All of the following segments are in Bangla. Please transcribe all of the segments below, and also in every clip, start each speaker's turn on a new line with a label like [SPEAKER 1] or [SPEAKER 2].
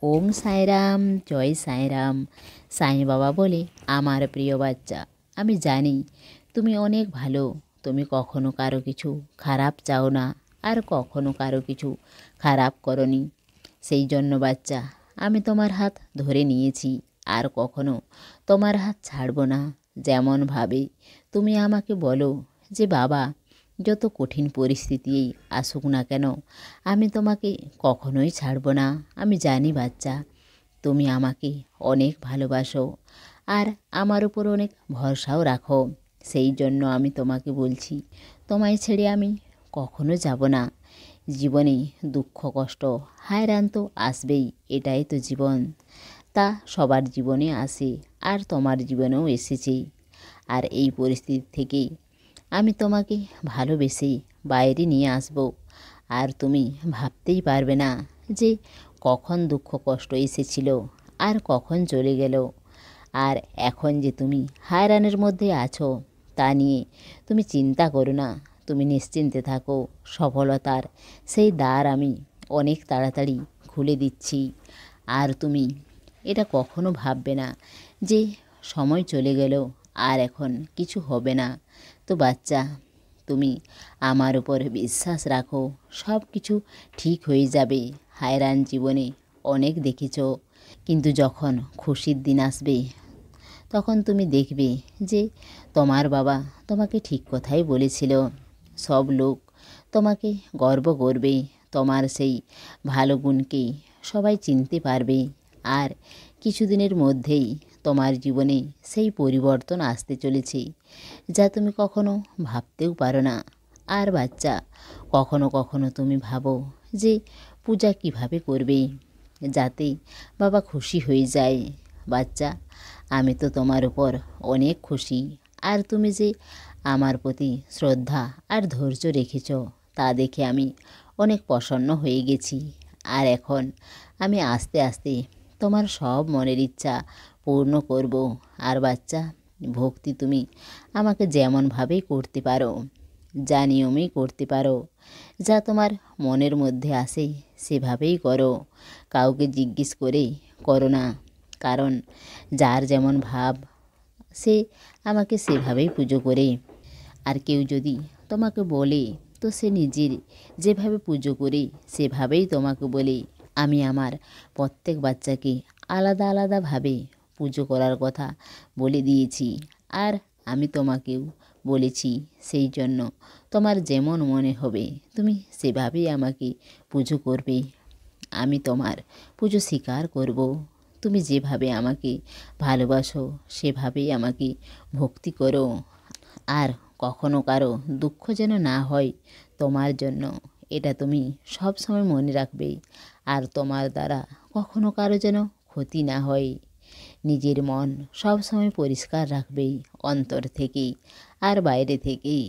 [SPEAKER 1] ওম সাইরাম, জয় সাইরাম। সাই বাবা বলে, আমার প্রিয় বাচ্চা, আমি জানি তুমি অনেক ভালো। তুমি কখনো কারো কিছু খারাপ চাও না, আর কখনো কারো কিছু খারাপ করনি। সেই জন্য বাচ্চা, আমি তোমার হাত ধরে নিয়েছি, আর কখনো তোমার হাত ছাড়ব না। যেমনভাবে তুমি আমাকে বলো যে বাবা, যত কঠিন পরিস্থিতিই আসুক না কেন, আমি তোমাকে কখনোই ছাড়ব না। আমি জানি বাচ্চা, তুমি আমাকে অনেক ভালোবাসো, আর আমার উপর অনেক ভরসাও রাখো। সেই জন্য আমি তোমাকে বলছি, তোমায় ছেড়ে আমি কখনো যাব না। জীবনে দুঃখ কষ্ট হায়রান তো আসবেই, এটাই তো জীবন। তা সবার জীবনে আসে, আর তোমার জীবনেও এসেছে। আর এই পরিস্থিতি থেকেই আমি তোমাকে ভালোবেসে বাইরে নিয়ে আসব। আর তুমি ভাবতেই পারবে না যে কখন দুঃখ কষ্ট এসেছিল আর কখন চলে গেল। আর এখন যে তুমি হায়রানের মধ্যে আছো, তা নিয়ে তুমি চিন্তা করো না। তুমি নিশ্চিন্তে থাকো, সফলতার সেই দ্বার আমি অনেক তাড়াতাড়ি খুলে দিচ্ছি। আর তুমি এটা কখনো ভাববে না যে সময় চলে গেল আর এখন কিছু হবে না। তো বাচ্চা, তুমি আমার উপর বিশ্বাস রাখো, সব কিছু ঠিক হয়ে যাবে। হায়রান জীবনে অনেক দেখেছ, কিন্তু যখন খুশির দিন আসবে তখন তুমি দেখবে যে তোমার বাবা তোমাকে ঠিক কথাই বলেছিল। সব লোক তোমাকে গর্ব করবে, তোমার সেই ভালো গুণকে সবাই চিনতে পারবে। আর কিছুদিনের মধ্যেই তোমার জীবনে সেই পরিবর্তন আসতে চলেছে, যা তুমি কখনো ভাবতেও পারো না। আর বাচ্চা, কখনো কখনো তুমি ভাবো যে পূজা কিভাবে করবে যাতে বাবা খুশি হয়ে যায়। বাচ্চা, আমি তো তোমার উপর অনেক খুশি, আর তুমি যে আমার প্রতি শ্রদ্ধা আর ধৈর্য রেখেছ, তা দেখে আমি অনেক প্রসন্ন হয়ে গেছি। আর এখন আমি আস্তে আস্তে তোমার সব মনের ইচ্ছা পূর্ণ করব। আর বাচ্চা, ভক্তি তুমি আমাকে যেমনভাবেই করতে পারো, যা নিয়মেই করতে পারো, যা তোমার মনের মধ্যে আসে সেভাবেই করো। কাউকে জিজ্ঞেস করে করো না, কারণ যার যেমন ভাব সে আমাকে সেভাবেই পুজো করে। আর কেউ যদি তোমাকে বলে, তো সে নিজের যেভাবে পুজো করে সেভাবেই তোমাকে বলে। আমি আমার প্রত্যেক বাচ্চাকে আলাদা আলাদাভাবে পুজো করার কথা বলে দিয়েছি, আর আমি তোমাকেও বলেছি। সেই জন্য তোমার যেমন মনে হবে তুমি সেভাবেই আমাকে পুজো করবে। আমি তোমার পুজো স্বীকার করব। তুমি যেভাবে আমাকে ভালোবাসো সেভাবেই আমাকে ভক্তি করো। আর কখনো কারো দুঃখ যেন না হয় তোমার জন্য, এটা তুমি সব সময় মনে রাখবে। আর তোমার দ্বারা কখনো কারো যেন ক্ষতি না হয়। নিজের মন সব সময় পরিষ্কার রাখবে, অন্তর থেকেই আর বাইরে থেকেই।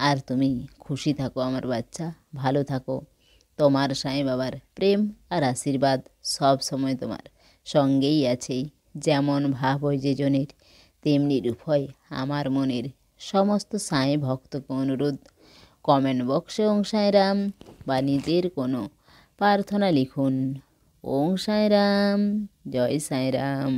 [SPEAKER 1] আর তুমি খুশি থাকো আমার বাচ্চা, ভালো থাকো। তোমার সাই বাবার প্রেম আর আশীর্বাদ সব সময় তোমার সঙ্গেই আছে। যেমন ভাব হয় যে জনের, তেমনি রূপ হয় আমার মনের। সমস্ত সাই ভক্তকে অনুরোধ, কমেন্ট বক্সে ওং সাইরাম বা নিজের কোনো প্রার্থনা লিখুন। ওং সাইরাম, জয় সাইরাম।